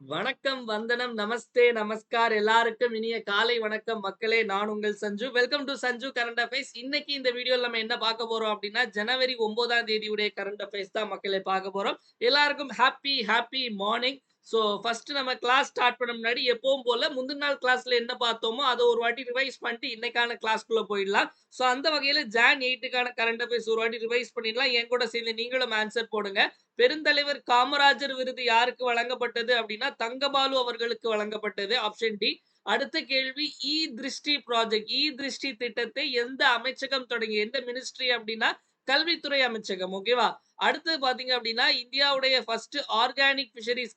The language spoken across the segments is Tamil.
வணக்கம், வந்தனம், நமஸ்தே, நமஸ்கார். எல்லாருக்கும் இனிய காலை வணக்கம் மக்களே. நான் உங்கள் Sanju. Welcome to Sanju current affairs. இன்னைக்கு இந்த வீடியோல நம்ம என்ன பார்க்க போறோம் அப்படின்னா, ஜனவரி 9ஆம் தேதியுடைய கரண்ட் அஃபேர்ஸ் தான் மக்களே பார்க்க போறோம். எல்லாருக்கும் ஹாப்பி மார்னிங். ஸோ ஃபர்ஸ்ட் நம்ம கிளாஸ் ஸ்டார்ட் பண்ண முன்னாடி எப்பவும் போல முந்தின நாள் கிளாஸ்ல என்ன பார்த்தோமோ அத ஒரு வாட்டி ரிவைஸ் பண்ணிட்டு இன்னைக்கான கிளாஸ்க்குள்ள போயிடலாம். ஸோ அந்த வகையில ஜான் 8க்கான கரண்ட் அஃபேர்ஸ் ஒரு வாட்டி ரிவைஸ் பண்ணிடலாம். என் கூட சேர்ந்து நீங்களும் ஆன்சர் போடுங்க. பெருந்தலைவர் காமராஜர் விருது யாருக்கு வழங்கப்பட்டது அப்படின்னா தங்கபாலு அவர்களுக்கு வழங்கப்பட்டது. Option D. அடுத்த கேள்வி திருஷ்டி ப்ராஜெக்ட் திருஷ்டி திட்டத்தை எந்த அமைச்சகம் தொடங்கி எந்த மினிஸ்ட்ரி அப்படின்னா கல்வித்துறை அமைச்சகம். ஓகேவா? அடுத்தது பாத்தீங்க அப்படின்னா இந்தியாவுடைய ஃபர்ஸ்ட் ஆர்கானிக் பிஷரிஸ்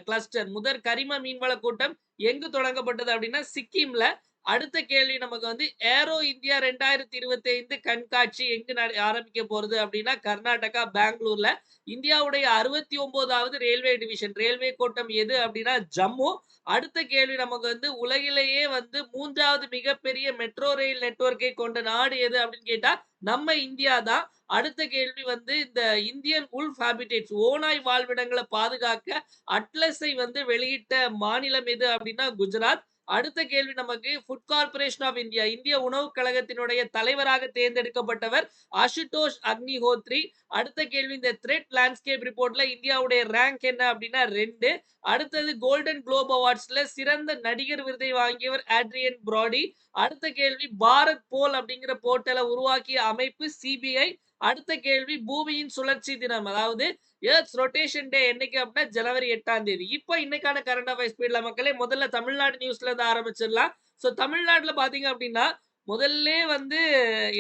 கிளஸ்டர் முதற் கரிம மீன்வள கூட்டம் எங்கு தொடங்கப்பட்டது அப்படின்னா சிக்கிம்ல. அடுத்த கேள்வி நமக்கு வந்து ஏரோ இந்தியா 2025 கண்காட்சி எங்கு ஆரம்பிக்க போறது அப்படின்னா கர்நாடகா பெங்களூர்ல. இந்தியாவுடைய 69வது ரயில்வே டிவிஷன் ரயில்வே கோட்டம் எது அப்படின்னா ஜம்மு. அடுத்த கேள்வி நமக்கு வந்து உலகிலேயே வந்து 3வது மிகப்பெரிய மெட்ரோ ரயில் நெட்வொர்க்கை கொண்ட நாடு எது அப்படின்னு கேட்டா நம்ம இந்தியா தான். அடுத்த கேள்வி வந்து இந்த இந்தியன் உல்ஃப் ஹாபிடேட்ஸ் ஓநாய் வாழ்விடங்களை பாதுகாக்க அட்லஸை வந்து வெளியிட்ட மாநிலம் எது அப்படின்னா குஜராத். அடுத்த கேள்வி நமக்கு ஃபுட் கார்ப்பரேஷன் ஆஃப் இந்தியா இந்திய உணவுக் கழகத்தினுடைய தலைவராக தேர்ந்தெடுக்கப்பட்டவர் அசுதோஷ் அக்னிஹோத்ரி. அடுத்த கேள்வி இந்த த்ரெட் லேண்ட்ஸ்கேப் ரிப்போர்ட்ல இந்தியாவுடைய ரேங்க் என்ன அப்படின்னா 2. அடுத்தது கோல்டன் குளோப் அவார்ட்ஸ்ல சிறந்த நடிகர் விருதை வாங்கியவர் ஆட்ரியன் பிராடி. அடுத்த கேள்வி பாரத் போல் அப்படிங்கிற போர்ட்டலை உருவாக்கிய அமைப்பு சிபிஐ. அடுத்த கேள்வி பூமியின் சுழற்சி தினம் அதாவது எர்த்ஸ் ரொட்டேஷன் டே என்னைக்கு அப்படின்னா ஜனவரி 8ஆம் தேதி. இப்போ இன்னைக்கான கரண்ட் அஃபேர்ஸ் ஸ்பீட்ல மக்களே முதல்ல தமிழ்நாடு நியூஸ்ல இருந்து ஆரம்பிச்சிடலாம். ஸோ தமிழ்நாட்டுல பாத்தீங்க அப்படின்னா முதல்ல வந்து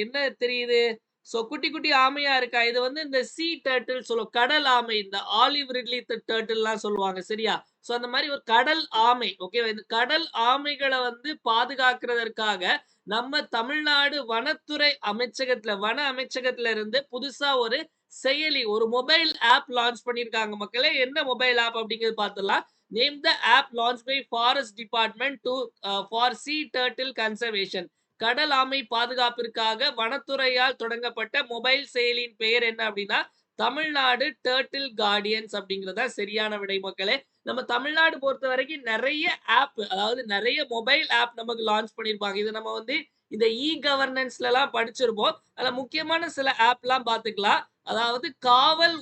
என்ன தெரியுது. ஸோ குட்டி குட்டி ஆமையா இருக்கா இது வந்து இந்த சீ டர்ட்டில் சொல்லுவோம். கடல் ஆமை இந்த ஆலிவ் ரிட்லி டர்ட்டில்லாம் சொல்லுவாங்க சரியா. ஸோ அந்த மாதிரி ஒரு கடல் ஆமை ஓகேவா. இந்த கடல் ஆமைகளை வந்து பாதுகாக்கிறதற்காக நம்ம தமிழ்நாடு வனத்துறை அமைச்சகத்துல வன அமைச்சகத்துல இருந்து புதுசா ஒரு செயலி ஒரு மொபைல் ஆப் லான்ச் பண்ணிருக்காங்க மக்களே. என்ன மொபைல் ஆப் அப்படிங்கிறது பார்த்துடலாம். Name the app launch by forest department to for sea turtle conservation. கடல் ஆமை பாதுகாப்பிற்காக வனத்துறையால் தொடங்கப்பட்ட மொபைல் செயலியின் பெயர் என்ன அப்படின்னா தமிழ்நாடு டர்ட்டில் கார்டியன்ஸ் அப்படிங்கறத சரியான விடை மக்களே. நம்ம தமிழ்நாடு பொறுத்த வரைக்கும் நிறைய ஆப் அதாவது நிறைய மொபைல் ஆப் நமக்கு லான்ச் பண்ணிருப்பாங்க. இது நம்ம வந்து இந்த கவர்னன்ஸ்ல எல்லாம் படிச்சிருப்போம். அதுல முக்கியமான சில ஆப் எல்லாம் பாத்துக்கலாம். அதாவது காவல்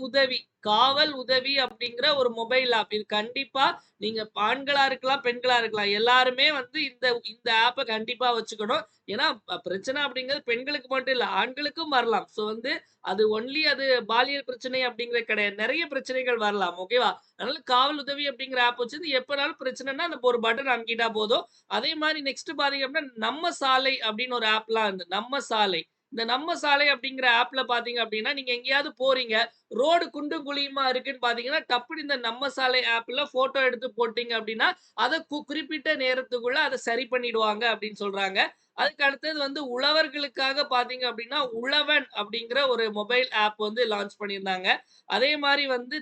உதவி அப்படிங்கிற ஒரு மொபைல் ஆப். இது கண்டிப்பா நீங்க ஆண்களா இருக்கலாம் பெண்களா இருக்கலாம் எல்லாருமே வந்து இந்த இந்த ஆப்பை கண்டிப்பா வச்சுக்கணும். ஏன்னா பிரச்சனை அப்படிங்கிறது பெண்களுக்கு மட்டும் இல்ல ஆண்களுக்கும் வரலாம். ஸோ வந்து அது ஒன்லி அது பாலியல் பிரச்சனை அப்படிங்கிறது கிடையாது. நிறைய பிரச்சனைகள் வரலாம். ஓகேவா. அதனால காவல் உதவி அப்படிங்கிற ஆப் வச்சு எப்பனாலும் பிரச்சனைனா அந்த ஒரு பட்டன் அமுக்கிட்டா போதும். அதே மாதிரி நெக்ஸ்ட் பாத்தீங்க அப்படின்னா நம்ம சாலை அப்படின்னு ஒரு ஆப்லாம் இருந்து நம்ம சாலை. இந்த நம்ம சாலை அப்படிங்கிற ஆப்ல பாத்தீங்க அப்படின்னா நீங்க எங்கேயாவது போறீங்க ரோடு குண்டும் குழியுமா இருக்குன்னு பாத்தீங்கன்னா டப்புனு இந்த நம்ம சாலை ஆப்ல போட்டோ எடுத்து போட்டீங்க அப்படின்னா அதை குறிப்பிட்ட நேரத்துக்குள்ள அதை சரி பண்ணிடுவாங்க அப்படின்னு சொல்றாங்க. அதுக்கு அடுத்தது வந்து உழவர்களுக்காக பாத்தீங்க அப்படின்னா உழவன் அப்படிங்கிற ஒரு மொபைல் ஆப் வந்து லான்ச் பண்ணியிருந்தாங்க. அதே மாதிரி வந்து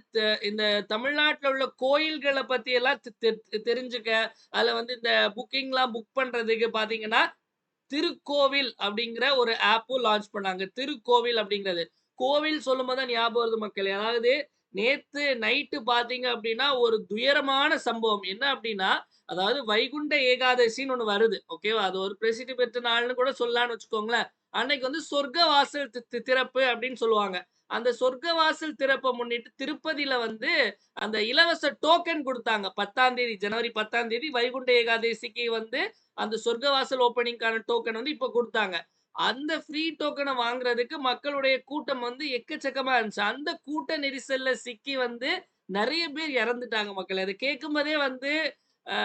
இந்த தமிழ்நாட்டுல உள்ள கோயில்களை பத்தி எல்லாம் தெரிஞ்சுக்க அதுல வந்து இந்த புக்கிங்லாம் புக் பண்றதுக்கு பாத்தீங்கன்னா திருக்கோவில் அப்படிங்கிற ஒரு ஆப்பும் லான்ச் பண்ணாங்க. திருக்கோவில் அப்படிங்கிறது. கோவில் சொல்லும்போது தான் ஞாபகம் வருது மக்களே. அதாவது நேத்து நைட்டு பார்த்தீங்க அப்படின்னா, ஒரு துயரமான சம்பவம். என்ன அப்படின்னா, அதாவது வைகுண்ட ஏகாதசின்னு ஒண்ணு வருது. ஓகேவா? அது ஒரு பிரசித்தி பெற்ற நாள்னு கூட சொல்லலாம்னு வச்சுக்கோங்களேன். அன்னைக்கு வந்து சொர்க்க வாசல் திறப்பு அப்படின்னு சொல்லுவாங்க. அந்த சொர்க்க வாசல் திறப்ப முன்னிட்டு திருப்பதியில வந்து அந்த இலவச டோக்கன் குடுத்தாங்க. 10ஆம் தேதி ஜனவரி 10ஆம் தேதி வைகுண்ட ஏகாதசிக்கு வந்து அந்த சொர்க்கவாசல் ஓப்பனிங்கான டோக்கன் வந்து இப்ப குடுத்தாங்க. அந்த ஃப்ரீ டோக்கன வாங்குறதுக்கு மக்களுடைய கூட்டம் வந்து எக்கச்சக்கமா இருந்துச்சு. அந்த கூட்ட நெரிசல்ல சிக்கி வந்து நெறைய பேர் இறந்துட்டாங்க மக்களே. அத கேட்கும்போதே வந்து அ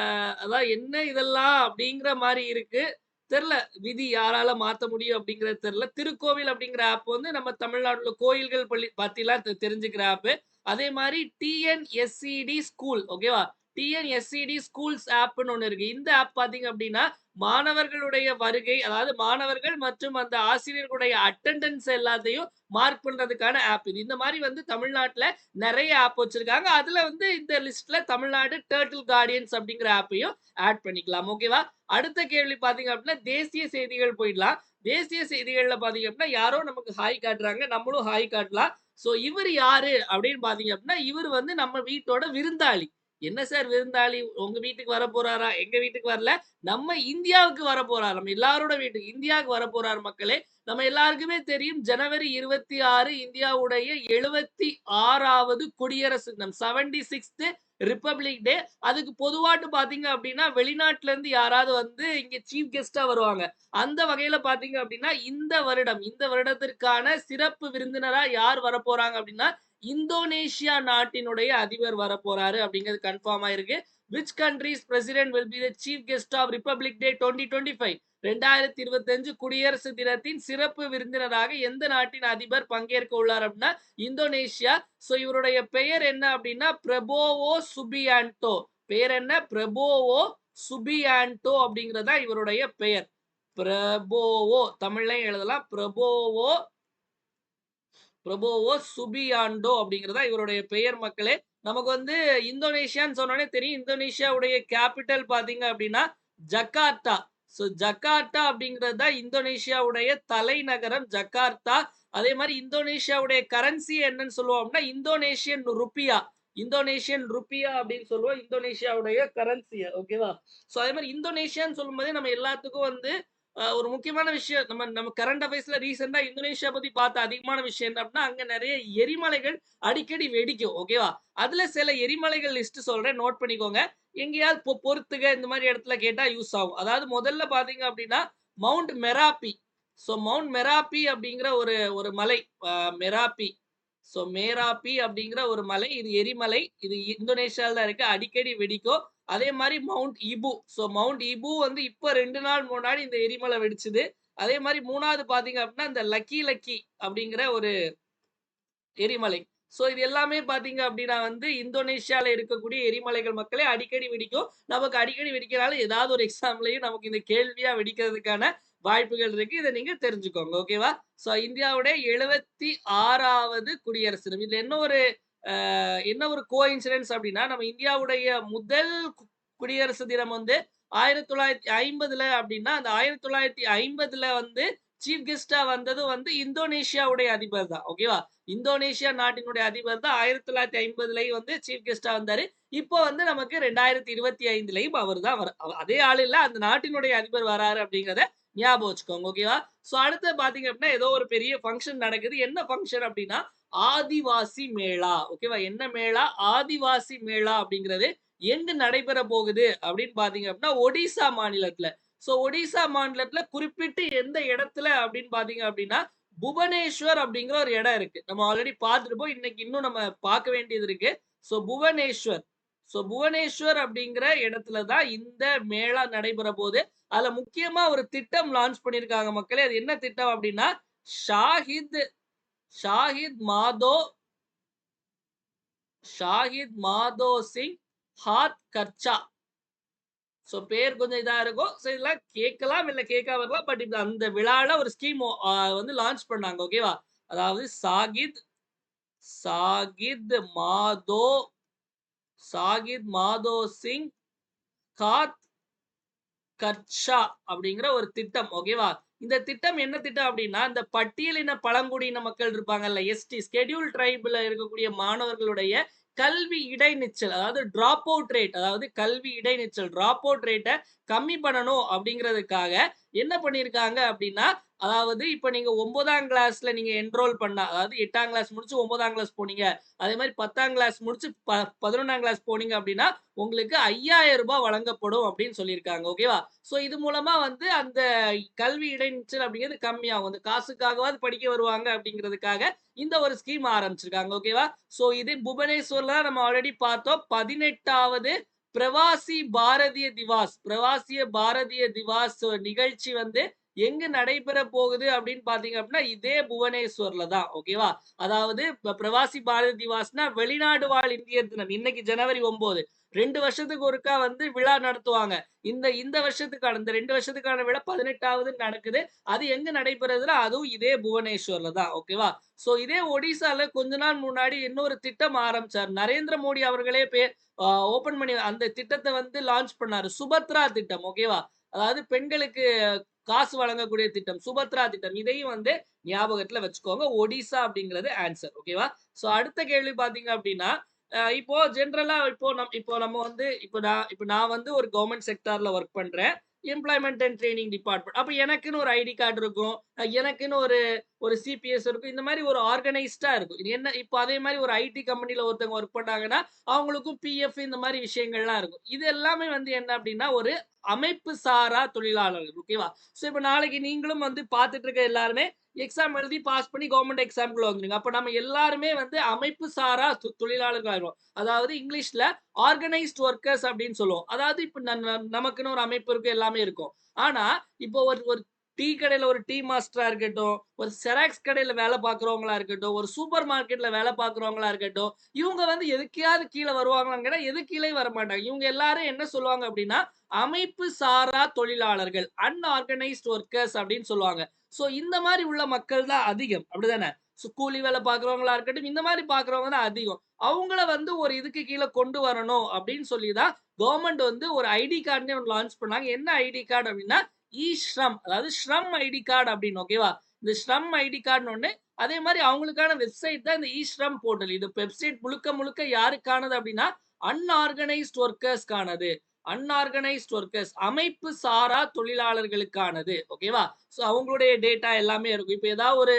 அதான் என்ன இதெல்லாம் அப்படிங்கிற மாரி இருக்கு. தெர்ல. விதி யாரால மாத்த முடியும் அப்படிங்கிறது தெர்ல. திருக்கோவில் அப்படிங்கிற ஆப் வந்து நம்ம தமிழ்நாட்டுல கோயில்கள் பத்திலாம் தெரிஞ்சுக்கிற ஆப். அதே மாரி டிஎன்எஸ்சிடி ஸ்கூல் ஓகேவா? டிஎன்எஸ்சிடி ஸ்கூல்ஸ் ஆப்ன்னு ஒண்ணு இருக்கு. இந்த ஆப் பார்த்தீங்க அப்படின்னா, மாணவர்களுடைய வருகை அதாவது மாணவர்கள் மற்றும் அந்த ஆசிரியர்களுடைய அட்டெண்டன்ஸ் எல்லாத்தையும் மார்க் பண்றதுக்கான ஆப் இது. இந்த மாரி வந்து தமிழ்நாட்டுல நெறைய ஆப் வச்சிருக்காங்க. அதுல வந்து இந்த லிஸ்ட்ல தமிழ்நாடு டர்ட்டில் கார்டியன்ஸ் அப்படிங்கிற ஆப்பையும் ஆட் பண்ணிக்கலாம். ஓகேவா? அடுத்த கேள்வி பார்த்தீங்க அப்படின்னா, தேசிய செய்திகள் போயிடலாம். தேசிய செய்திகள்ல பார்த்தீங்க அப்படின்னா, யாரோ நமக்கு ஹாய் காட்டுறாங்க. நம்மளும் ஹாய் காட்டலாம். சோ இவரு யாரு அப்படின்னு பார்த்தீங்க அப்படின்னா, இவரு வந்து நம்ம வீட்டோட விருந்தாளி. என்ன சார் விருந்தாளி உங்க வீட்டுக்கு வரப்போறாரா? எங்க வீட்டுக்கு வரல. நம்ம இந்தியாவுக்கு வரப்போறார். நம்ம எல்லாரோட வீட்டுக்கு இந்தியாவுக்கு வரப்போறார் மக்களே. நம்ம எல்லாருக்குமே தெரியும் ஜனவரி 26 இந்தியாவுடைய 76வது குடியரசு தினம். 76த் ரிப்பப்ளிக் டே. அதுக்கு பொதுவாட்டு பார்த்தீங்க அப்டின்னா, வெளிநாட்டுல இருந்து யாராவது வந்து இங்க சீஃப் கெஸ்ட்டா வருவாங்க. அந்த வகையில பார்த்தீங்க அப்டின்னா, இந்த வருடத்திற்கான சிறப்பு விருந்தினரா யார் வரப்போறாங்க அப்டின்னா, இந்தோனேஷியா நாட்டினுடைய அதிபர் வரப்போறாரு அப்படிங்கிறது கன்ஃபார்ம் ஆயிருக்கு. Which countries president will be the chief guest of Republic Day 2025 2025 குடியரசு தினத்தின் சிறப்பு விருந்தினராக எந்த நாட்டின் அதிபர் பங்கேற்க உள்ளார் அப்படின்னா இந்தோனேஷியா. சோ இவருடைய பெயர் என்ன அப்படின்னா பிரபோவோ சுபியான்டோ. பெயர் என்ன? பிரபோவோ சுபியான்டோ அப்படிங்கறதா இவருடைய பெயர். பிரபோவோ தமிழ்லையும் எழுதலாம். பிரபோவோ சுபியாண்டோ அப்படிங்கிறதா இவருடைய பெயர் மக்களே. நமக்கு வந்து இந்தோனேஷியான்னு சொன்னோனே தெரியும். இந்தோனேஷியாவுடைய கேபிட்டல் பாத்தீங்க அப்படின்னா ஜகார்த்தா. சோ ஜகார்த்தா அப்படிங்கிறது தான் இந்தோனேஷியாவுடைய தலைநகரம் ஜகார்த்தா. அதே மாதிரி இந்தோனேஷியாவுடைய கரன்சி என்னன்னு சொல்லுவோம் அப்படின்னா இந்தோனேஷியன் ருப்பியா. இந்தோனேஷியன் ருப்பியா அப்படின்னு சொல்லுவோம் இந்தோனேஷியாவுடைய கரன்சிய. ஓகேவா? சோ அதே மாதிரி இந்தோனேஷியான்னு சொல்லும்போதே நம்ம எல்லாத்துக்கும் வந்து ஒரு முக்கியமான விஷயம் நம்ம நம்ம கரண்ட் அஃபேர்ஸ்ல ரீசெண்டா இந்தோனேஷியா பத்தி பார்த்த அதிகமான விஷயம் என்ன அப்படின்னா அங்க நிறைய எரிமலைகள் அடிக்கடி வெடிக்கும். ஓகேவா? அதுல சில எரிமலைகள் லிஸ்ட் சொல்றேன், நோட் பண்ணிக்கோங்க. எங்கேயாவது பொறுத்துக இந்த மாதிரி இடத்துல கேட்டா யூஸ் ஆகும். அதாவது முதல்ல பாத்தீங்க அப்படின்னா மவுண்ட் மெராப்பி. சோ மவுண்ட் மெராப்பி அப்படிங்கிற ஒரு ஒரு மலை. மெராப்பி. சோ மேராப்பி அப்படிங்கிற ஒரு மலை. இது எரிமலை. இது இந்தோனேஷியால தான் இருக்கு. அடிக்கடி வெடிக்கும். அதே மாரி மவுண்ட் இபு. சோ மவுண்ட் இபு வந்து இப்ப 2 நாள் முன்னாடி இந்த எரிமலை வெடிச்சது. அதே மாரி 3வது பார்த்தீங்க அப்டின்னா, இந்த லக்கி லக்கி அப்படிங்கிற ஒரு எரிமலை. சோ இது எல்லாமே பார்த்தீங்க அப்டின்னா வந்து இந்தோனேஷியால இருக்கக்கூடிய எரிமலைகள் மக்களே அடிக்கடி வெடிக்கும். நமக்கு அடிக்கடி வெடிக்கிறனால ஏதாவது ஒரு எக்ஸாம்லயும் நமக்கு இந்த கேள்வியா வெடிக்கிறதுக்கான வாய்ப்புகள் இருக்கு. இத நீங்க தெரிஞ்சுக்கோங்க. ஓகேவா? சோ இந்தியாவுடைய 76வது குடியரசு தினம். இதுல என்ன ஒரு கோஇன்சிடென்ஸ் அப்டின்னா, நம்ம இந்தியாவுடைய முதல் குடியரசு தினம் வந்து 1950ல அப்டின்னா, அந்த 1950ல வந்து சீஃப் கெஸ்ட்டா வந்ததும் வந்து இந்தோனேஷியாவுடைய அதிபர் தான். ஓகேவா? இந்தோனேஷியா நாட்டினுடைய அதிபர் தான் 1950லயும் வந்து சீஃப் கெஸ்ட்டா வந்தாரு. இப்போ வந்து நமக்கு 2025லயும் அவர் தான் அதே ஆள் இல்ல. அந்த நாட்டினுடைய அதிபர் வராரு அப்படிங்கிறத ஞாபகம் வச்சுக்கோங்க. ஓகேவா? சோ அடுத்து பார்த்தீங்க அப்படின்னா, ஏதோ ஒரு பெரிய ஃபங்ஷன் நடக்குது. என்ன ஃபங்ஷன் அப்படின்னா, ஆதிவாசி மேளா. ஓகேவா? என்ன மேளா? ஆதிவாசி மேளா அப்படிங்கிறது எங்கு நடைபெற போகுது அப்படின்னு பார்த்தீங்க அப்படின்னா, ஒடிசா மாநிலத்துல. சோ ஒடிசா மாநிலத்துல குறிப்பிட்டு எந்த இடத்துல அப்படின்னு பார்த்தீங்க அப்படின்னா, புவனேஸ்வர் அப்படிங்கிற ஒரு இடம் இருக்கு. நம்ம ஆல்ரெடி பார்த்துருப்போம். இன்னைக்கு இன்னும் நம்ம பார்க்க வேண்டியது இருக்கு. சோ புவனேஸ்வர். சோ புவனேஸ்வர் அப்படிங்கிற இடத்துல தான் இந்த மேளா நடைபெற போகுது. அதுல முக்கியமா ஒரு திட்டம் லான்ச் பண்ணியிருக்காங்க மக்களே. அது என்ன திட்டம் அப்படின்னா, ஷாஹித் ஷாஹித் மாதோ ஷாஹித் மாதோ சிங் ஹாத் கர்ச்சா. சோ பேர் கொஞ்சம் இதா இருக்கும். சோ இதெல்லாம் கேட்கலாம், இல்ல கேட்காம இருக்கலாம். பட் இந்த அந்த விழால ஒரு ஸ்கீம் வந்து லான்ச் பண்ணாங்க. ஓகேவா? அதாவது சாகித் மாதோ சாகித் மாதோ சிங் காத் கர்ஷா அப்படிங்கிற ஒரு திட்டம். ஓகேவா? இந்த திட்டம் என்ன திட்டம் அப்படின்னா, இந்த பட்டியலின பழங்குடியின மக்கள் இருப்பாங்கல்ல, எஸ்டி ஷெட்யூல்ட் ட்ரைப்ல இருக்கக்கூடிய மாணவர்களுடைய கல்வி இடைநிற்றல், அதாவது டிராப் அவுட் ரேட், அதாவது கல்வி இடைநிற்றல் டிராப் அவுட் ரேட்ட கம்மி பண்ணணும் அப்படிங்கிறதுக்காக என்ன பண்ணியிருக்காங்க அப்படின்னா, அதாவது இப்ப நீங்க 9ஆம் கிளாஸ்ல நீங்க என்ரோல் பண்ணா, அதாவது 8ஆம் கிளாஸ் முடிச்சு 9ஆம் கிளாஸ் போனீங்க. அதே மாரி 10ஆம் கிளாஸ் முடிச்சு 11ஆம் கிளாஸ் போனீங்க அப்படின்னா, உங்களுக்கு ரூ. 5000 வழங்கப்படும் அப்படின்னு சொல்லியிருக்காங்க. ஓகேவா? சோ இது மூலமா வந்து அந்த கல்வி இடைநிற்றல் அப்படிங்கிறது கம்மியாகும். அந்த காசுக்காகவாவது படிக்க வருவாங்க அப்படிங்கிறதுக்காக இந்த ஒரு ஸ்கீம் ஆரம்பிச்சிருக்காங்க. ஓகேவா? சோ இது புவனேஸ்வர்ல தான் நம்ம ஆல்ரெடி பார்த்தோம். 18வது பிரவாசி பாரதிய திவாஸ் நிகழ்ச்சி வந்து எங்க நடைபெற போகுது அப்படின்னு பாத்தீங்க அப்படின்னா இதே புவனேஸ்வர்ல தான். ஓகேவா? அதாவது பிரவாசி பாரதி திவாஸ்னா வெளிநாடு வாழ் இந்தியர் தினம். இன்னைக்கு ஜனவரி 9. 2 வருஷத்துக்கு ஒருக்கா வந்து விழா நடத்துவாங்க. இந்த வருஷத்துக்கான இந்த 2 வருஷத்துக்கான விழா 18வது நடக்குது. அது எங்க நடைபெறுதுன்னா அதுவும் இதே புவனேஸ்வர்ல தான். ஓகேவா? சோ இதே ஒடிசால கொஞ்ச நாள் முன்னாடி இன்னொரு திட்டம் ஆரம்பிச்சார். நரேந்திர மோடி அவர்களே ஓபன் பண்ணி அந்த திட்டத்த வந்து லான்ச் பண்ணாரு. சுபத்ரா திட்டம். ஓகேவா? அதாவது பெண்களுக்கு காசு வழங்கக்கூடிய திட்டம். சுபத்ரா திட்டம். இதையும் வந்து ஞாபகத்துல வச்சுக்கோங்க. ஒடிசா அப்படிங்கிறது ஆன்சர். ஓகேவா? சோ அடுத்த கேள்வி பார்த்தீங்க அப்படின்னா, இப்போ ஜெனரலா இப்போ நம்ம வந்து இப்போ நான் வந்து ஒரு கவர்ன்மெண்ட் செக்டார்ல வொர்க் பண்றேன். Employment and training department. அப்ப எனக்குன்னு ஒரு ஐடி கார்டு இருக்கும். எனக்குன்னு ஒரு ஒரு சிபிஎஸ் இருக்கும். இந்த மாரி ஒரு ஆர்கனைஸ்டா இருக்கும். இது என்ன இப்போ அதே மாரி ஒரு ஐடி கம்பெனில ஒருத்தவங்க வொர்க் பண்ணாங்கன்னா, அவங்களுக்கும் பிஎஃப் இந்த மாரி விஷயங்கள்லாம் இருக்கும். இது எல்லாமே வந்து என்ன அப்டின்னா, ஒரு அமைப்பு சாரா தொழிலாளர்கள். ஓகேவா? ஸோ இப்ப நாளைக்கு நீங்களும் வந்து பார்த்துட்டு இருக்க எல்லாருமே எக்ஸாம் எழுதி பாஸ் பண்ணி கவர்ன்மெண்ட் எக்ஸாம்க்குள்ள வந்துருங்க. அப்ப நம்ம எல்லாருமே வந்து அமைப்பு சாரா தொழிலாளர்கள் ஆயிடுவோம். அதாவது இங்கிலீஷ்ல ஆர்கனைஸ்ட் வொர்க்கர்ஸ் அப்படின்னு சொல்லுவோம். அதாவது இப்ப நமக்குன்னு ஒரு அமைப்பு இருக்கும், எல்லாமே இருக்கும். ஆனா, இப்போ ஒரு ஒரு டீ கடையில ஒரு டீ மாஸ்டரா இருக்கட்டும், ஒரு செராக்ஸ் கடையில வேலை பார்க்கிறவங்களா இருக்கட்டும், ஒரு சூப்பர் மார்க்கெட்ல வேலை பார்க்கிறவங்களா இருக்கட்டும், இவங்க வந்து எதுக்கயாவது கீழ வருவாங்களான்னு கேட்டா, எதுக்கு கீழயும் வரமாட்டாங்க. இவங்க எல்லாரும் என்ன சொல்லுவாங்க அப்படின்னா, அமைப்பு சாரா தொழிலாளர்கள், அன்ஆர்கனைஸ்ட் வொர்க்கர்ஸ் அப்படின்னு சொல்லுவாங்க. சோ இந்த மாரி உள்ள மக்கள் தான் அதிகம். அப்படிதானே? கூலி வேலை பார்க்கிறவங்களா இருக்கட்டும், இந்த மாரி பார்க்கிறவங்க தான் அதிகம். அவங்கள வந்து ஒரு இதுக்கு கீழ கொண்டு வரணும் அப்படின்னு சொல்லி தான் கவர்ன்மெண்ட் வந்து ஒரு ஐடி கார்டுன்னே ஒண்ணு லான்ச் பண்ணாங்க. என்ன ஐடி கார்டு அப்படின்னா, ஸ்ரம். அதாவது ஸ்ரம் ஐடி கார்டு அப்படின்னு. ஓகேவா? இந்த ஸ்ரம் ஐடி கார்டுன்னு ஒண்ணு. அதே மாரி அவங்களுக்கான வெப்சைட் தான் இந்த ஸ்ரம் போர்ட்டல். இது வெப்சைட் முழுக்க முழுக்க யாருக்கானது அப்படின்னா, அன்ஆர்கனைஸ்ட் வொர்க்கர்ஸ்க்கானது. அன்ஆர்கனைஸ்ட் வொர்க்கர்ஸ் அமைப்பு சாரா தொழிலாளர்களுக்கானது. ஓகேவா? சோ அவங்களுடைய டேட்டா எல்லாமே இருக்கும். இப்ப ஏதாவது ஒரு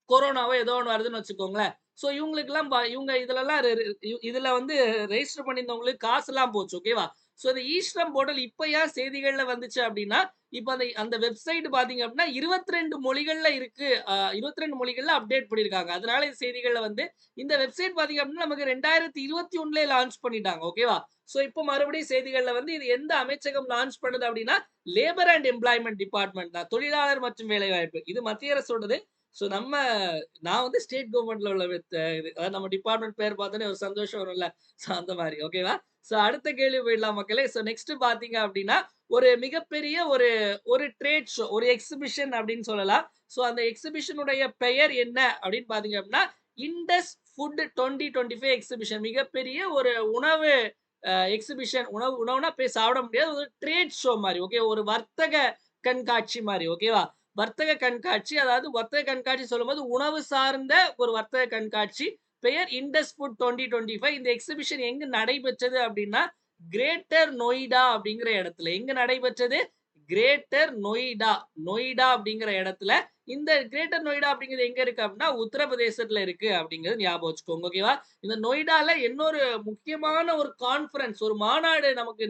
கொரோனாவோ ஏதோ ஒண்ணு வருதுன்னு வச்சுக்கோங்களேன். சோ இவங்களுக்கெல்லாம் இவங்க இதுலலாம் இதுல வந்து ரெஜிஸ்டர் பண்ணியிருந்தவங்களுக்கு காசுலாம் போச்சு. ஓகேவா? சோ இந்த ஈஸ்ரம் போர்ட்டல் இப்ப ஏன் செய்திகள்ல வந்துச்சு அப்டின்னா, இப்ப அந்த அந்த வெப்சைட் பார்த்தீங்க அப்டின்னா 22 மொழிகள்ல இருக்கு. 22 மொழிகள்ல அப்டேட் பண்ணியிருக்காங்க. அதனால இந்த செய்திகள்ல வந்து இந்த வெப்சைட் பார்த்தீங்க அப்டின்னா நமக்கு 2021லயே லான்ச் பண்ணிட்டாங்க. ஓகேவா? சோ இப்ப மறுபடியும் செய்திகள்ல வந்து இது எந்த அமைச்சகம் லான்ச் பண்ணுது அப்டின்னா, லேபர் அண்ட் எம்ப்ளாய்மென்ட் டிபார்ட்மென்ட் தான். தொழிலாளர் மற்றும் வேலைவாய்ப்பு. இது மத்திய அரசோடது. சோ நான் வந்து ஸ்டேட் கவர்ன்மெண்ட்ல உள்ள இது. அதாவது நம்ம டிபார்ட்மெண்ட் பேர் பார்த்தோனே ஒரு சந்தோஷம் வரும்ல. சோ அந்த மாரி. ஓகேவா? சோ அடுத்த கேள்வி போயிடலாம் மக்களே. சோ நெக்ஸ்ட் பார்த்தீங்க அப்டின்னா, ஒரு மிகப்பெரிய ஒரு ஒரு ட்ரேட் ஷோ, ஒரு எக்ஸிபிஷன் அப்டின்னு சொல்லலாம். சோ அந்த எக்ஸிபிஷன் உடைய பெயர் என்ன அப்டின்னு பார்த்தீங்க அப்டின்னா, இண்டஸ் ஃபுட் 2025 எக்ஸிபிஷன். மிகப்பெரிய ஒரு உணவு எக்ஸிபிஷன். உணவுனா போய் சாப்பிட முடியாது. ஒரு ட்ரேட் ஷோ மாரி. ஓகே. ஒரு வர்த்தக கண்காட்சி மாரி. ஓகேவா? வர்த்தக கண்காட்சி. அதாவது வர்த்தக கண்காட்சி சொல்லும்போது, உணவு சார்ந்த ஒரு வர்த்தக கண்காட்சி. பெயர் இண்டஸ் ஃபுட் 2025. இந்த எக்ஸிபிஷன் எங்க நடைபெற்றது அப்டின்னா, கிரேட்டர் நொய்டா அப்படிங்கிற இடத்துல. எங்க நடைபெற்றது? கிரேட்டர் நொய்டா. நொய்டா அப்படிங்கிற இடத்துல. இந்த கிரேட்டர் நொய்டா அப்படிங்கிறது எங்க இருக்கு அப்டின்னா, உத்தரப்பிரதேசத்துல இருக்கு அப்படிங்கிறது ஞாபகம் வச்சுக்கோங்க. ஓகேவா? இந்த நொய்டால இன்னொரு முக்கியமான ஒரு கான்ஃபரன்ஸ், ஒரு மாநாடு நமக்கு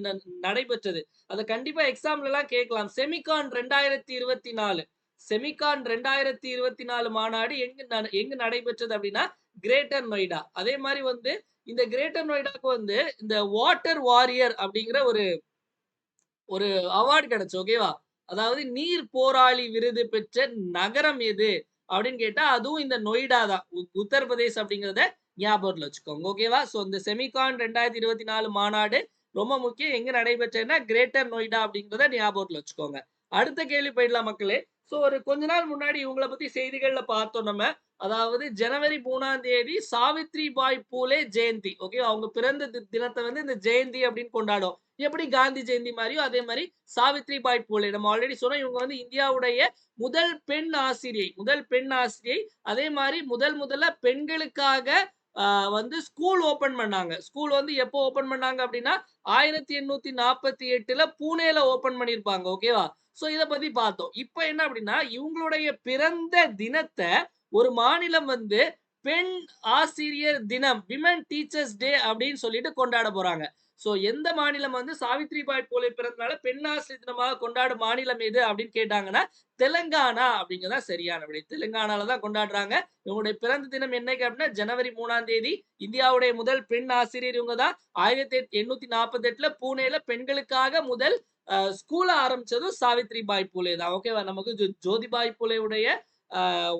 நடைபெற்றது. அத கண்டிப்பா எக்ஸாம்லலாம் கேட்கலாம். செமிகான் 2024. செமிகான் 2024 மாநாடு எங்க நடைபெற்றது அப்டின்னா, கிரேட்டர் நொய்டா. அதே மாரி வந்து இந்த கிரேட்டர் நொய்டாக்கு வந்து இந்த வாட்டர் வாரியர் அப்படிங்கிற ஒரு ஒரு அவார்ட் கிடைச்சு. ஓகேவா? அதாவது நீர் போராளி விருது பெற்ற நகரம் எது? அப்படின்னு கேட்டா, அதுவும் இந்த நொய்டா தான். உத்தரப்பிரதேஷ் அப்படிங்கிறத ஞாபகத்துல வச்சுக்கோங்க. ஓகேவா? சோ இந்த செமிகான் 2024 மாநாடு ரொம்ப முக்கியம். எங்க நடைபெற்றதுன்னா, கிரேட்டர் நொய்டா அப்படிங்கிறத ஞாபகத்துல வச்சுக்கோங்க. அடுத்த கேள்வி போயிடலாம் மக்களே. சோ ஒரு கொஞ்ச நாள் முன்னாடி இவங்கள பத்தி செய்திகள்ல பார்த்தோம் நம்ம. அதாவது ஜனவரி 3ஆம் தேதி சாவித்ரிபாய் பூலே ஜெயந்தி. ஓகே. அவங்க பிறந்த தினத்த வந்து இந்த ஜெயந்தி அப்படின்னு கொண்டாடுவோம். எப்படி காந்தி ஜெயந்தி மாரியோ அதே மாரி சாவித்ரிபாய் பூலே. நம்ம ஆல்ரெடி சொன்னோம். இவங்க வந்து இந்தியாவுடைய முதல் பெண் ஆசிரியை. முதல் பெண் ஆசிரியை. அதே மாரி முதல்ல பெண்களுக்காக வந்து ஸ்கூல் ஓப்பன் பண்ணாங்க. ஸ்கூல் வந்து எப்போ ஓப்பன் பண்ணாங்க அப்டின்னா, 1848ல பூனேல ஓப்பன் பண்ணியிருப்பாங்க. ஓகேவா? சோ இத பத்தி பார்த்தோம். இப்ப என்ன அப்டின்னா, இவங்களுடைய பிறந்த தினத்த ஒரு மாநிலம் வந்து பெண் ஆசிரியர் தினம், விமன் டீச்சர்ஸ் டே அப்டின்னு சொல்லிட்டு கொண்டாட போறாங்க. சோ எந்த மாநிலம் வந்து சாவித்ரிபாய் பூலே பிறந்தநாள பெண் ஆசிரியர் தினமாக கொண்டாடும் மாநிலம் எது அப்படின்னு கேட்டாங்கன்னா, தெலுங்கானா அப்படிங்கிறது தான் சரியான விடை. தெலுங்கானால தான் கொண்டாடுறாங்க. இவங்களுடைய பிறந்த தினம் என்னைக்கு அப்படின்னா, ஜனவரி 3ஆம் தேதி. இந்தியாவுடைய முதல் பெண் ஆசிரியர் இவங்க தான். 1848ல பூனேல பெண்களுக்காக முதல் ஸ்கூல ஆரம்பிச்சதும் சாவித்ரிபாய் பூலே தான். ஓகேவா? நமக்கு ஜோதிபாய் பூலேவுடைய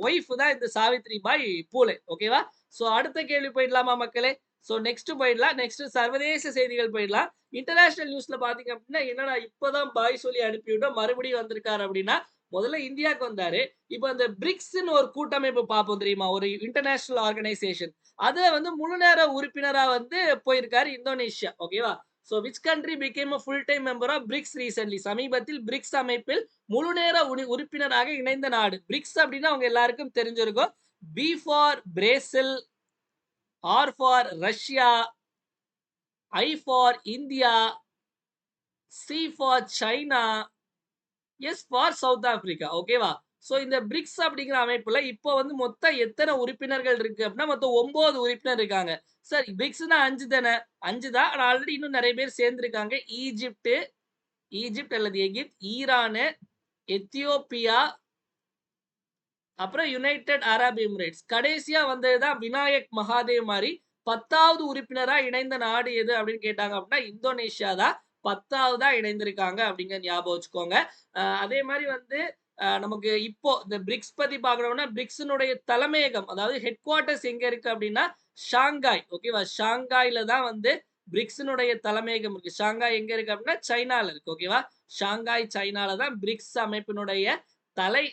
ஒய்ஃப் தான் இந்த சாவித்ரிபாய் பூலே. ஓகேவா? சோ அடுத்த கேள்வி போயிடலாமா மக்களே? சோ நெக்ஸ்ட் போயிடலாம். நெக்ஸ்ட் சர்வதேச செய்திகள் போயிடலாம். இன்டர்நேஷனல் நியூஸ்ல பார்த்தீங்க அப்படின்னா, என்னடா இப்பதான் பாய் சொல்லி அனுப்பிவிட்டோம். மறுபடியும் வந்திருக்காரு அப்படின்னா, முதல்ல இந்தியாவுக்கு வந்தாரு. இப்ப அந்த பிரிக்ஸ்ன்னு ஒரு கூட்டமைப்பு பார்ப்போம் தெரியுமா? ஒரு இன்டர்நேஷனல் ஆர்கனைசேஷன். அதுல வந்து முழு நேர உறுப்பினரா வந்து போயிருக்காரு இந்தோனேஷியா. ஓகேவா? So which country became a full time member of BRICS recently. சமீபத்தில் பிரிக்ஸ் அமைப்பில் முழு நேர உறுப்பினராக இணைந்த நாடு. பிரிக்ஸ் அப்படின்னா அவங்க எல்லாருக்கும் தெரிஞ்சிருக்கும். B for Brazil, R for Russia, I for India, C for China, S for South Africa. ஓகேவா? ஸோ இந்த பிரிக்ஸ் அப்படிங்கிற அமைப்புல இப்போ வந்து மொத்தம் எத்தனை உறுப்பினர்கள் இருக்கு அப்படின்னா, மொத்தம் 9 உறுப்பினர் இருக்காங்க. சார் பிரிக்ஸ்னா 5 தானே? 5 தான். ஆனா ஆல்ரெடி இன்னும் நெறைய பேர் சேர்ந்திருக்காங்க. ஈஜிப்ட் அல்லது எகிப்த், ஈரானு, எத்தியோப்பியா, அப்புறம் யுனைடெட் அரப் எமிரேட்ஸ். கடைசியா வந்தது தான் விநாயக் மகாதேவ் மாரி 10வது உறுப்பினரா இணைந்த நாடு எது அப்படின்னு கேட்டாங்க அப்படின்னா, இந்தோனேஷியா தான் 10வதா இணைந்திருக்காங்க அப்படிங்கிற ஞாபகம் வச்சுக்கோங்க. அதே மாரி வந்து நமக்கு இப்போ இந்த பிரிக்ஸ் பத்தி பார்க்கணும்னா, பிரிக்ஸினுடைய தலைமையகம் அதாவது ஹெட் குவார்ட்டர்ஸ் எங்க இருக்கு அப்படின்னா, ஷாங்காய். ஓகேவா? ஷாங்காய்ல தான் வந்து பிரிக்ஸினுடைய தலைமையகம் இருக்கு. ஷாங்காய் எங்க இருக்கு அப்படின்னா, சைனால இருக்கு. ஓகேவா? ஷாங்காய் சைனால தான் பிரிக்ஸ் அமைப்பினுடைய தலை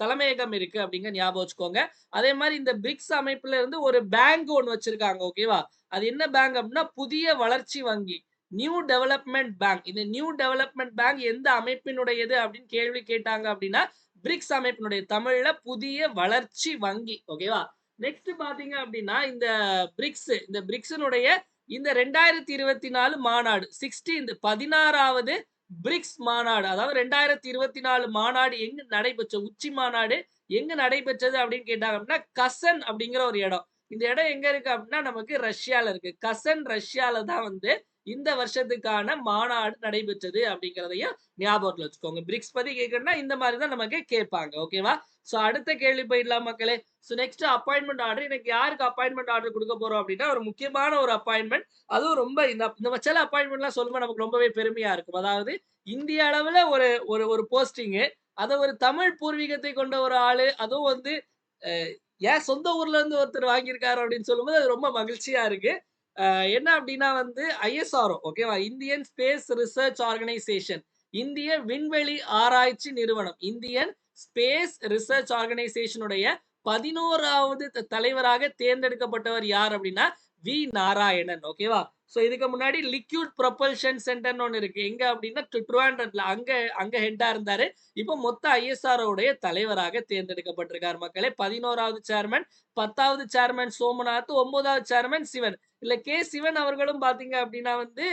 தலைமையகம் இருக்கு அப்படிங்க ஞாபகம் வச்சுக்கோங்க. அதே மாரி இந்த பிரிக்ஸ் அமைப்புல இருந்து ஒரு பேங்க் ஒண்ணு வச்சிருக்காங்க. ஓகேவா? அது என்ன பேங்க் அப்படின்னா, புதிய வளர்ச்சி வங்கி. New development bank. இந்த நியூ டெவலப்மென்ட் பேங்க் எந்த அமைப்பினுடையது அப்படின்னு கேள்வி கேட்டாங்க அப்படின்னா, பிரிக்ஸ் அமைப்பினுடைய தமிழ்ல புதிய வளர்ச்சி வங்கி. ஓகேவா? நெக்ஸ்ட் பாத்தீங்க அப்படின்னா, இந்த பிரிக்ஸினுடைய இந்த 2024 மாநாடு 16வது பிரிக்ஸ் மாநாடு. அதாவது 2024 மாநாடு எங்க நடைபெற்ற உச்சி மாநாடு எங்க நடைபெற்றது அப்படின்னு கேட்டாங்க அப்படின்னா, கசன் அப்படிங்கிற ஒரு இடம். இந்த இடம் எங்க இருக்கு அப்படின்னா, நமக்கு ரஷ்யால இருக்கு. கசன் ரஷ்யால தான் வந்து இந்த வருஷத்துக்கான மாநாடு நடைபெற்றது அப்படிங்கிறதையும் ஞாபகத்துல வச்சுக்கோங்க. பிரிக்ஸ் பத்தி கேட்கணும்னா இந்த மாதிரி தான் நமக்கு கேட்பாங்க. ஓகேவா? சோ அடுத்த கேள்வி போயிடலாம் மக்களே. So next appointment order. இன்னைக்கு யாருக்கு அப்பாயின்ட்மென்ட் ஆர்டர் குடுக்க போறோம் அப்படின்னா, ஒரு முக்கியமான ஒரு அப்பாயின்ட்மென்ட். அதுவும் ரொம்ப இந்த சில அப்பாயின்ட்மென்ட்லாம் சொல்லும்போது நமக்கு ரொம்பவே பெருமையா இருக்கும். அதாவது இந்திய அளவுல ஒரு ஒரு ஒரு போஸ்டிங்கு. அத ஒரு தமிழ் பூர்வீகத்தை கொண்ட ஒரு ஆளு. அதுவும் வந்து அ என் சொந்த ஊர்ல இருந்து ஒருத்தர் வாங்கியிருக்காரு அப்படின்னு சொல்லும்போது, அது ரொம்ப மகிழ்ச்சியா இருக்கு. என்ன அப்டின்னா வந்து ஐஎஸ்ஆர்ஓ ஓகேவா? Indian space research organisation. இந்திய விண்வெளி ஆராய்ச்சி நிறுவனம். இந்தியன் ஸ்பேஸ் ரிசர்ச் ஆர்கனைசேஷனுடைய 11வது தலைவராக தேர்ந்தெடுக்கப்பட்டவர் யார் அப்டின்னா, வி. நாராயணன். ஓகேவா? சோ இதுக்கு முன்னாடி லிக்விட் ப்ரொபல்ஷன் சென்டர்ன்னு ஒண்ணு இருக்கு. எங்க அப்டின்னா ட்ரிவாண்ட்ரம்ல. அங்க அங்க ஹெட்டா இருந்தாரு. இப்போ மொத்த ஐஎஸ்ஆர்ஓ உடைய தலைவராக தேர்ந்தெடுக்கப்பட்டிருக்கார் மக்களே. 11வது சேர்மன், 10வது சேர்மன் சோமநாத், 9வது சேர்மன் சிவன். இல்ல கே. சிவன் அவர்களும் பார்த்தீங்க அப்டின்னா வந்து,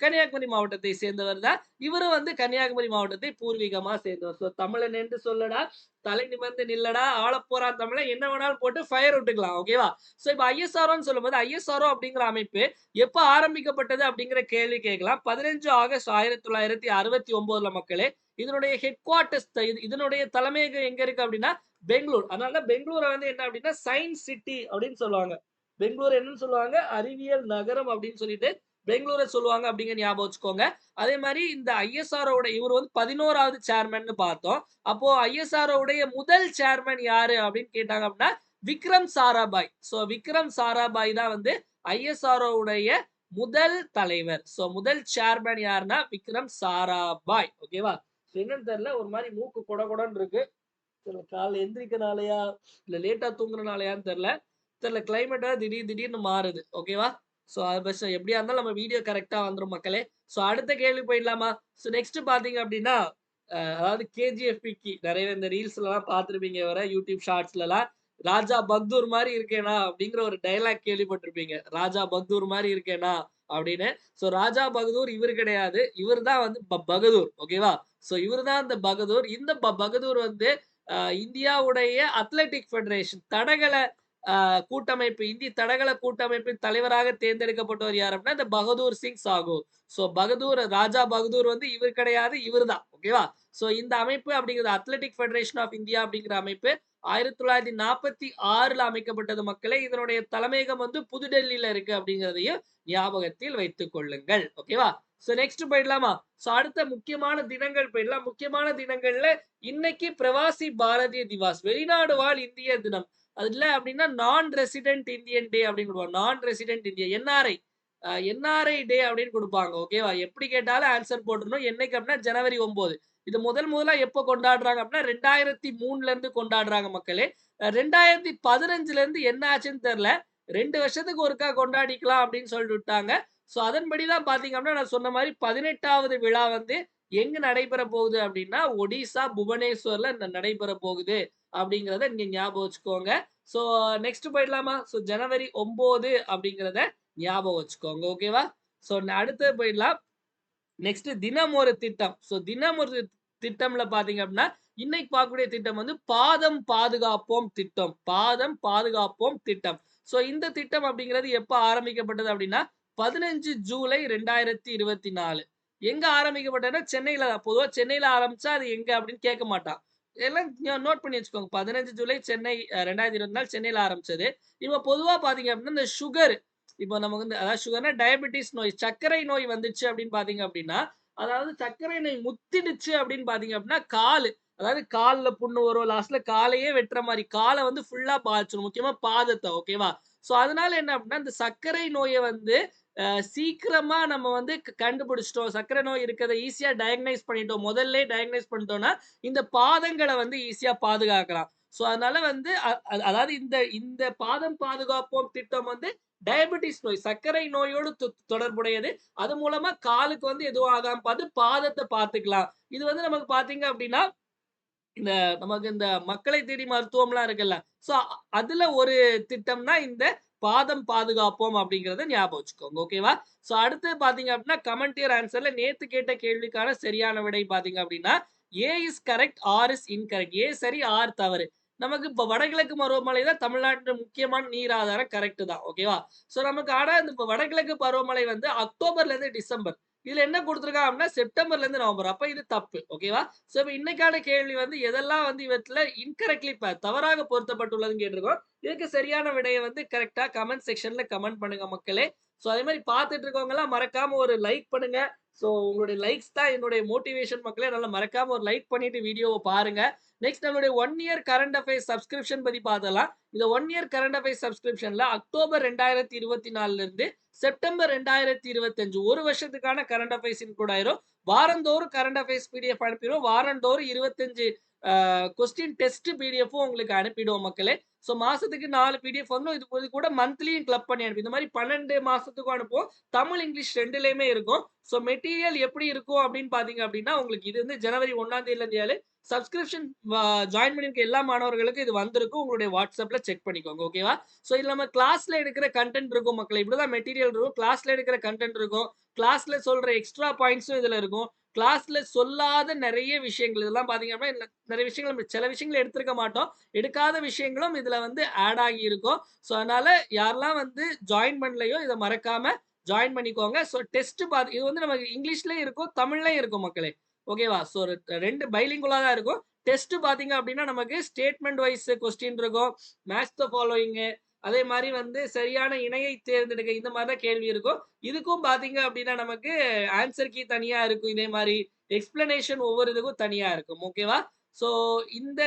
கன்னியாகுமரி மாவட்டத்தை சேர்ந்தவர் தான். இவரும் வந்து கன்னியாகுமரி மாவட்டத்தை பூர்வீகமா சேர்ந்தவர். சோ தமிழன் என்று சொல்லடா, தலை நிமிர்ந்து நில்லடா, ஆளப்போறான் தமிழன் என்ன வேணாலும் போட்டு ஃபயர் விட்டுக்கலாம். ஓகேவா? சோ இப்ப ஐஎஸ்ஆர்ஓன்னு சொல்லும்போது, ஐஎஸ்ஆர்ஓ அப்படிங்கிற அமைப்பு எப்ப ஆரம்பிக்கப்பட்டது அப்படிங்கிற கேள்வி கேட்கலாம். 15 ஆகஸ்ட் 1969ல மக்களே. இதனுடைய ஹெட் குவார்ட்டர்ஸ் இதனுடைய தலைமையகம் எங்க இருக்கு அப்படின்னா, பெங்களூர். அதனால பெங்களூர வந்து என்ன அப்படின்னா, சயன்ஸ் சிட்டி அப்படின்னு சொல்லுவாங்க. பெங்களூர் என்னன்னு சொல்லுவாங்க? அறிவியல் நகரம் அப்படின்னு சொல்லிட்டு பெங்களூர சொல்லுவாங்க அப்படிங்கிற ஞாபகம் வச்சுக்கோங்க. அதே மாரி இந்த ஐஎஸ்ஆர்ஓட இவர் வந்து 11வது சேர்மன்னு பார்த்தோம். அப்போ ஐஎஸ்ஆர்ஓ உடைய முதல் சேர்மன் யாரு அப்படின்னு கேட்டாங்க அப்படின்னா, விக்ரம் சாராபாய். சோ விக்ரம் சாராபாய் தான் வந்து ஐஎஸ்ஆர்ஓ உடைய முதல் தலைவர். சோ முதல் சேர்மன் யாருன்னா விக்ரம் சாராபாய். ஓகேவா? என்னன்னு தெரியல. ஒரு மாரி மூக்கு கொட கொடன்னு இருக்கு. காலைல எந்திரிக்கிறனாலயா, இல்ல லேட்டா தூங்குறனாலயான்னு தெரியல. கிளைமேட் வேற திடீர்னு மாறுது. ஓகேவா? சோ அது பெஸ்ட். எப்படியா இருந்தாலும் நம்ம வீடியோ கரெக்ட்டா வந்துரும் மக்களே. சோ அடுத்த கேள்வி போயிடலாமா? சோ நெக்ஸ்ட் பார்த்தீங்க அப்படின்னா, அதாவது கேஜிஎஃப் விக்கி நெறைய இந்த ரீல்ஸ்லலாம் பார்த்திருப்பீங்க வர யூடியூப் ஷார்ட்ஸ்லலாம். ராஜா பக்தூர் மாரி இருக்கேனா? அப்படிங்கிற ஒரு டயலாக் கேள்விப்பட்டிருப்பீங்க. ராஜா பக்தூர் மாரி இருக்கேனா? அப்படின்னு. சோ ராஜா பகதூர் இவரு கிடையாது. இவரு தான் வந்து பகதூர். ஓகேவா? சோ இவரு தான் அந்த பகதூர். இந்த பகதூர் வந்து இந்தியாவுடைய அத்லெட்டிக் ஃபெடரேஷன் தடகள அ கூட்டமைப்பு இந்திய தடகள கூட்டமைப்பின் தலைவராக தேர்ந்தெடுக்கப்பட்டவர் யார் அப்படின்னா, இந்த பகதூர் சிங் சாகு. சோ பகதூர் ராஜா பகதூர் வந்து இவர் கிடையாது. இவரு தான். ஓகேவா? சோ இந்த அமைப்பு அப்படிங்கிறது அத்லெட்டிக் ஃபெடரேஷன் ஆஃப் இந்தியா அப்படிங்கிற அமைப்பு 1946ல அமைக்கப்பட்டது மக்களே. இதனுடைய தலைமையகம் வந்து புதுடெல்லியில இருக்கு அப்படிங்கிறதையும் ஞாபகத்தில் வைத்துக் கொள்ளுங்கள். ஓகேவா? சோ நெக்ஸ்ட் போயிடலாமா? சோ அடுத்த முக்கியமான தினங்கள் போயிடலாம். முக்கியமான தினங்கள்ல இன்னைக்கு பிரவாசி பாரதிய திவாஸ் வெளிநாடு வாழ் இந்திய தினம். அது இல்ல அப்படின்னா நான் ரெசிடென்ட் இந்தியன் டே அப்படின்னு குடுப்பாங்க. நான் resident India NRI NRI day அப்படின்னு குடுப்பாங்க. ஓகேவா? எப்படி கேட்டாலும் ஆன்சர் போட்டுறணும். என்னைக்கு அப்படின்னா ஜனவரி 9. இது முதலா எப்போ கொண்டாடுறாங்க அப்படின்னா 2003ல இருந்து கொண்டாடுறாங்க மக்களே. 2015ல இருந்து என்ன ஆச்சுன்னு தெரியல. 2 வருஷத்துக்கு ஒருக்கா கொண்டாடிக்கலாம் அப்படின்னு சொல்லிட்டு விட்டாங்க. சோ அதன்படி தான் பார்த்தீங்க அப்படின்னா நான் சொன்ன மாரி 18வது விழா வந்து எங்க நடைபெற போகுது அப்படின்னா, ஒடிசா புவனேஸ்வர்ல நடைபெற போகுது அப்படிங்கிறத நீங்க ஞாபகம் வச்சுக்கோங்க. ஸோ நெக்ஸ்ட் போயிடலாமா? ஸோ ஜனவரி 9 அப்படிங்கிறத ஞாபகம் வச்சுக்கோங்க. ஓகேவா? ஸோ அடுத்து போயிடலாம். நெக்ஸ்ட் தினம் ஒரு திட்டம். ஸோ தினம் ஒரு திட்டம்ல பார்த்தீங்க அப்படின்னா, இன்னைக்கு பார்க்கக்கூடிய திட்டம் வந்து பாதம் பாதுகாப்போம் திட்டம். பாதம் பாதுகாப்போம் திட்டம். ஸோ இந்த திட்டம் அப்படிங்கிறது எப்ப ஆரம்பிக்கப்பட்டது அப்படின்னா, 15 ஜூலை 2024. எங்க ஆரம்பிக்கப்பட்டதுன்னா சென்னையில தான். பொதுவா சென்னையில ஆரம்பிச்சா அது எங்க அப்படின்னு கேட்க மாட்டான். எல்லாம் நோட் பண்ணி வச்சுக்கோங்க. 15 ஜூலை சென்னை 2024 சென்னையில ஆரம்பிச்சது. இப்ப பொதுவா பார்த்தீங்க அப்படின்னா, இந்த சுகர் இப்போ நமக்கு வந்து அதாவது சுகர்னா டயபெட்டிஸ் நோய், சர்க்கரை நோய் வந்துச்சு அப்படின்னு பார்த்தீங்க அப்படின்னா, அதாவது சர்க்கரை நோய் முத்திடுச்சு அப்படின்னு பார்த்தீங்க அப்படின்னா, அதாவது கால்ல புண்ணு வரும். லாஸ்ட்ல காலையே வெட்டுற மாரி, கால வந்து ஃபுல்லா பாதிச்சுரும். முக்கியமா பாதத்த. ஓகேவா? ஸோ அதனால என்ன அப்படின்னா, இந்த சர்க்கரை நோய வந்து சீக்கிரமா நம்ம வந்து கண்டுபிடிச்சுட்டோம். சர்க்கரை நோய் இருக்கிறத ஈஸியா டயக்னைஸ் பண்ணிட்டோம். முதல்லயே டயக்னைஸ் பண்ணிட்டோம்னா, இந்த பாதங்கள வந்து ஈஸியா பாதுகாக்கலாம். ஸோ அதனால வந்து அதாவது இந்த இந்த பாதம் பாதுகாப்போம் திட்டம் வந்து டயபெட்டிஸ் நோய், சர்க்கரை நோயோடு தொடர்புடையது. அது மூலமா காலுக்கு வந்து எதுவும் ஆகாம பார்த்து பாதத்த பார்த்துக்கலாம். இது வந்து நமக்கு பார்த்தீங்க அப்படின்னா, இந்த நமக்கு இந்த மக்களை தேடி மருத்துவம்லாம் இருக்குல்ல. ஸோ அதுல ஒரு திட்டம்னா இந்த பாதம் பாதுகாப்போம் அப்படிங்கிறத ஞாபகம் வச்சுக்கோங்க. ஓகேவா? ஸோ அடுத்து பார்த்தீங்க அப்படின்னா, கமெண்ட் யுவர் ஆன்ஸர்ல நேத்து கேட்ட கேள்விக்கான சரியான விடை பார்த்தீங்க அப்படின்னா, A is correct, R is incorrect. A சரி, ஆர் தவறு. நமக்கு இப்ப வடகிழக்கு பருவமழை தான் தமிழ்நாட்டின் முக்கியமான நீர் ஆதாரம். கரெக்ட் தான். ஓகேவா? ஸோ நமக்கு ஆனா இந்த வடகிழக்கு பருவமழை வந்து அக்டோபர்ல இருந்து டிசம்பர். இதுல என்ன குடுத்துருக்கான் அப்படின்னா, செப்டம்பர்ல இருந்து நவம்பர். அப்ப இது தப்பு. ஓகேவா? ஸோ இப்ப இன்னைக்கான கேள்வி வந்து எதெல்லாம் வந்து இவற்றில இன்கரெக்ட்லி தவறாக பொருத்தப்பட்டுள்ளதுன்னு கேட்டிருக்கோம். இதுக்கு சரியான விடைய வந்து கரெக்ட்டா கமெண்ட் செக்ஷன்ல கமெண்ட் பண்ணுங்க மக்களே. ஸோ அதே மாரி பார்த்துட்டு இருக்கவங்கலாம் மறக்காம ஒரு லைக் பண்ணுங்க. ஸோ உங்களுடைய லைக்ஸ் தான் என்னுடைய மோட்டிவேஷன் மக்களே. அதனால மறக்காம ஒரு லைக் பண்ணிட்டு வீடியோவ பாருங்க. நெக்ஸ்ட் நம்மளுடைய 1 இயர் கரண்ட் அஃபேர்ஸ் சப்ஸ்கிரிப்ஷன் பத்தி பார்த்தரலாம். இந்த 1 இயர் கரண்ட் அஃபேர்ஸ் சப்ஸ்கிரிப்ஷன்ல அக்டோபர் 2024 இருந்து செப்டம்பர் 2025 1 வருஷத்துக்கான கரண்ட் அஃபேர்ஸ் இன்க்ளூட் ஆயிரும். வாரந்தோறும் கரண்ட் அஃபேர்ஸ் பிடிஎஃப் அனுப்பிடுவோம். வாரந்தோறும் 25 கொஸ்டின் டெஸ்ட் பிடிஎஃப்பும் உங்களுக்கு அனுப்பிடுவோம் மக்களே. ஸோ மாசத்துக்கு 4 பிடிஎஃப் வந்துரும். இது கூட மந்த்லியும் கிளப் பண்ணி அனுப்பி இந்த மாரி 12 மாசத்துக்கும் அனுப்புவோம். தமிழ், இங்கிலீஷ் 2லயுமே இருக்கும். ஸோ மெட்டீரியல் எப்படி இருக்கும் அப்படின்னு பார்த்தீங்க அப்படின்னா, உங்களுக்கு இது வந்து ஜனவரி 1ஆம் தேதியிலிருந்து சப்ஸ்கிரிப்ஷன் ஜாயின் பண்ணியிருக்க எல்லா மாணவர்களுக்கும் இது வந்திருக்கும். உங்களுடைய WhatsAppல செக் பண்ணிக்கோங்க. ஓகேவா? ஸோ இதுல நம்ம கிளாஸ்ல எடுக்கிற கன்டென்ட் இருக்கும் மக்களே. இப்படிதான் மெட்டீரியல் இருக்கும். கிளாஸ்ல எடுக்கிற கன்டென்ட் இருக்கும். கிளாஸ்ல சொல்ற எக்ஸ்ட்ரா பாயிண்ட்ஸும் இதுல இருக்கும். கிளாஸ்ல சொல்லாத நெறைய விஷயங்கள் இதெல்லாம் பார்த்தீங்க அப்படின்னா, நெறைய விஷயங்கள் சில விஷயங்கள எடுத்திருக்க மாட்டோம். எடுக்காத விஷயங்களும் இதுல வந்து ஆட் ஆகி இருக்கும். ஸோ அதனால யாரெல்லாம் வந்து ஜாயின் பண்ணலையோ இத மறக்காம ஜாயின் பண்ணிக்கோங்க. ஸோ டெஸ்ட் இது வந்து நமக்கு இங்கிலீஷ்லயும் இருக்கும், தமிழ்லயும் இருக்கும் மக்களே. ஓகேவா? ஸோ 2 பைலிங்குலா தான் இருக்கும். டெஸ்ட் பார்த்தீங்க அப்படின்னா, நமக்கு ஸ்டேட்மெண்ட் வைஸ் கொஸ்டின் இருக்கும். மேட்ச் த ஃபாலோயிங் அதே மாரி வந்து சரியான இணையை தேர்ந்தெடுக்க இந்த மாரி தான் கேள்வி இருக்கும். இதுக்கும் பார்த்தீங்க அப்படின்னா, நமக்கு ஆன்சர் கீ தனியா இருக்கும். இதே மாரி எக்ஸ்ப்ளனேஷன் ஒவ்வொரு இதுக்கும் தனியா இருக்கும். ஓகேவா? ஸோ இந்த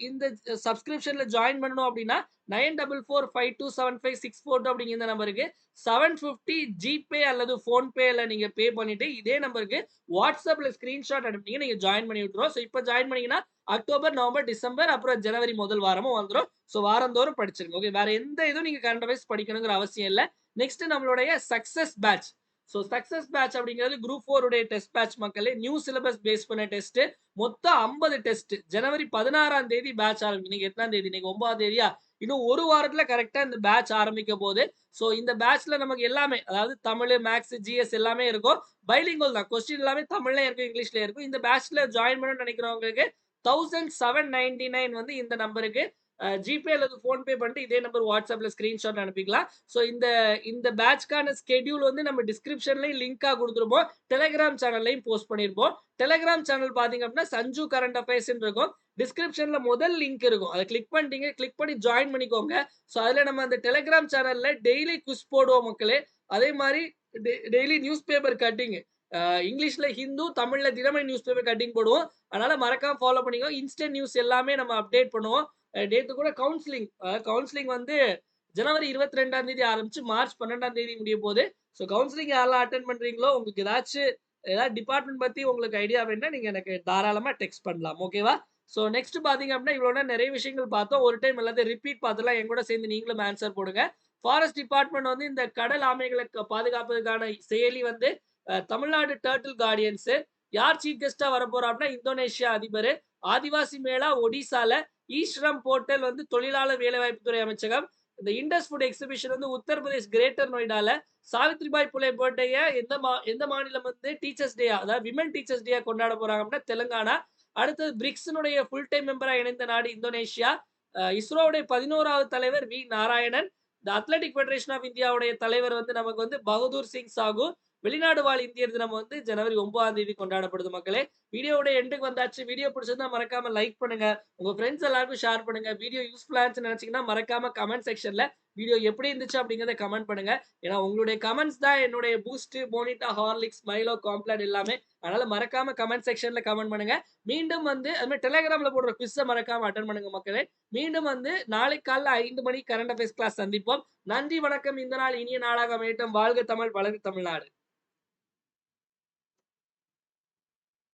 இந்த சப்ஸ்கிரிப்ஷன்ல ஜாயின் பண்ணணும் அப்படின்னா 9445275642 அப்படிங்கிற இந்த நம்பருக்கு 750 ஜிபே அல்லது ஃபோன்பேல நீங்க பே பண்ணிட்டு இதே நம்பருக்கு WhatsAppல ஸ்கிரீன்ஷாட் அனுப்பிட்டீங்க நீங்க ஜாயின் பண்ணி விட்டுருவோம். ஸோ இப்ப ஜாயின் பண்ணீங்கன்னா அக்டோபர், நவம்பர், டிசம்பர் அப்புறம் ஜனவரி முதல் வாரமும் வந்துரும். ஸோ வாரந்தோறும் படிச்சிருங்க. ஓகே. வேற எந்த இதுவும் நீங்க கரண்ட் அஃபேர்ஸ் படிக்கணுங்கிற அவசியம் இல்ல. நெக்ஸ்ட் நம்மளுடைய success batch. So success batch அப்படிங்கிறது குரூப் 4 உடைய டெஸ்ட் பேட்ச் மக்களே. நியூ சிலபஸ் பேஸ் பண்ண டெஸ்ட். மொத்தம் 50 டெஸ்ட். ஜனவரி 16ஆம் தேதி பேட்ச் ஆரம்பிக்கும். இன்னைக்கு எத்தனாம் தேதி? இன்னைக்கு 9ஆம் தேதியா? இன்னும் ஒரு வாரத்துல கரெக்ட்டா இந்த பேட்ச் ஆரம்பிக்க போகுது. ஸோ இந்த பேட்ச்ல நமக்கு எல்லாமே அதாவது தமிழ், மேத்ஸ், ஜிஎஸ் எல்லாமே இருக்கும். பைலிங்குவல் தான். கொஸ்டின் எல்லாமே தமிழ்லயும் இருக்கும், இங்கிலீஷ்லயும் இருக்கும். இந்த பேட்ச்ல ஜாயின் பண்ணணும்னு நினைக்கிறவங்களுக்கு 1799 வந்து இந்த நம்பருக்கு ஜிபே அல்லது ஃபோன்பே பண்ணிட்டு இதே நம்பர் WhatsAppல ஸ்கிரீன்ஷாட் அனுப்பிக்கலாம். ஸோ இந்த இந்த பேட்ச்க்கான ஸ்கெட்யூல் வந்து நம்ம டிஸ்கிரிப்ஷன்லயும் லிங்கா குடுத்துருப்போம். டெலிகிராம் சேனல்லயும் போஸ்ட் பண்ணியிருப்போம். டெலிகிராம் சேனல் பார்த்தீங்க அப்படின்னா, சஞ்சு கரண்ட் அஃபேர்ஸ்ன்னு இருக்கும். டிஸ்கிரிப்ஷன்ல முதல் லிங்க் இருக்கும். அத கிளிக் பண்ணிட்டீங்க. கிளிக் பண்ணி ஜாயின் பண்ணிக்கோங்க. ஸோ அதுல நம்ம அந்த டெலிகிராம் சேனல்ல டெய்லி குவிஸ் போடுவோம் மக்களே. அதே மாரி டெய்லி நியூஸ் பேப்பர் கட்டிங். இங்கிலீஷ்ல ஹிந்து, தமிழ்ல தினமணி நியூஸ் பேப்பர் கட்டிங் போடுவோம். அதனால மறக்காம ஃபாலோ பண்ணிக்கோங்க. இன்ஸ்டன்ட் நியூஸ் எல்லாமே நம்ம அப்டேட் பண்ணுவோம். நேத்து கூட கவுன்சிலிங் வந்து ஜனவரி 22ஆம் தேதி ஆரம்பிச்சு மார்ச் 12ஆம் தேதி முடிய போகுது. ஸோ கவுன்சிலிங் யாரெல்லாம் அட்டெண்ட் பண்றீங்களோ, உங்களுக்கு ஏதாவது டிபார்ட்மெண்ட் பத்தி உங்களுக்கு ஐடியா வேணும்னா நீங்க எனக்கு தாராளமா டெக்ஸ்ட் பண்ணலாம். ஓகேவா? ஸோ நெக்ஸ்ட் பார்த்தீங்க அப்படின்னா, இவ்வளோ நேரம் நிறைய விஷயங்கள் பார்த்தோம். ஒரு டைம் எல்லாத்தையும் ரிப்பீட் பார்த்துடலாம். என் கூட சேர்ந்து நீங்களும் ஆன்சர் போடுங்க. ஃபாரஸ்ட் டிபார்ட்மெண்ட் வந்து இந்த கடல் ஆமைகளை பாதுகாப்பதற்கான செயலி வந்து தமிழ்நாடு டர்ட்டில் கார்டியன்ஸ் யார் சீஃப் கெஸ்ட்டா வரப்போறா அப்படின்னா, இந்தோனேஷியா அதிபர். ஆதிவாசி மேளா ஒடிசால ஈஸ்ரம் போர்ட்டல் வந்து தொழிலாளர் வேலைவாய்ப்புத்துறை அமைச்சகம். இந்த இண்டஸ் ஃபுட் எக்ஸிபிஷன் வந்து உத்தரப்பிரதேஷ் கிரேட்டர் நொய்டால சாவித்ரிபாய் புலே பர்த்டேய எந்த மாநிலம் வந்து டீச்சர்ஸ் டே அதாவது விமன் டீச்சர்ஸ் டேயா கொண்டாட போறாங்க அப்படின்னா தெலுங்கானா. அடுத்தது பிரிக்ஸினுடைய ஃபுல் டைம் மெம்பரா இணைந்த நாடு இந்தோனேஷியா. இஸ்ரோவுடைய 11வது தலைவர் வி நாராயணன். இந்த அத்லெட்டிக் ஃபெடரேஷன் ஆஃப் இந்தியாவுடைய தலைவர் வந்து நமக்கு வந்து பகதூர் சிங் சாகு. வெளிநாடு வாழ் இந்தியர் தினம் வந்து ஜனவரி 9ஆம் தேதி கொண்டாடப்படுது மக்களே. வீடியோவோட எண்டுக்கு வந்தாச்சு. வீடியோ பிடிச்சிருந்தா மறக்காம லைக் பண்ணுங்க. உங்க ஃப்ரெண்ட்ஸ் எல்லாருக்கும் ஷேர் பண்ணுங்க. வீடியோ யூஸ்ஃபுல்லா இருந்துச்சுன்னு நினைச்சீங்கன்னா மறக்காம கமெண்ட் செக்ஷன்ல வீடியோ எப்படி இருந்துச்சு அப்படிங்கிறத கமெண்ட் பண்ணுங்க. ஏன்னா உங்களுடைய கமெண்ட்ஸ் தான் என்னுடைய பூஸ்ட், போனிட்டா, ஹார்லிக்ஸ், மைலோ, காம்ப்ளான் எல்லாமே. அதனால மறக்காம கமெண்ட் செக்ஷன்ல கமெண்ட் பண்ணுங்க. மீண்டும் வந்து அது மாதிரி டெலிகிராம்ல போடுற குவிஸ மறக்காம அட்டெண்ட் பண்ணுங்க மக்களே. மீண்டும் வந்து நாளை காலைல 5 மணிக்கு கரண்ட் அஃபேர்ஸ் கிளாஸ் சந்திப்போம். நன்றி, வணக்கம். இந்த நாள் இனிய நாளாக அமையட்டும். வாழ்க தமிழ், வளர்க தமிழ்நாடு.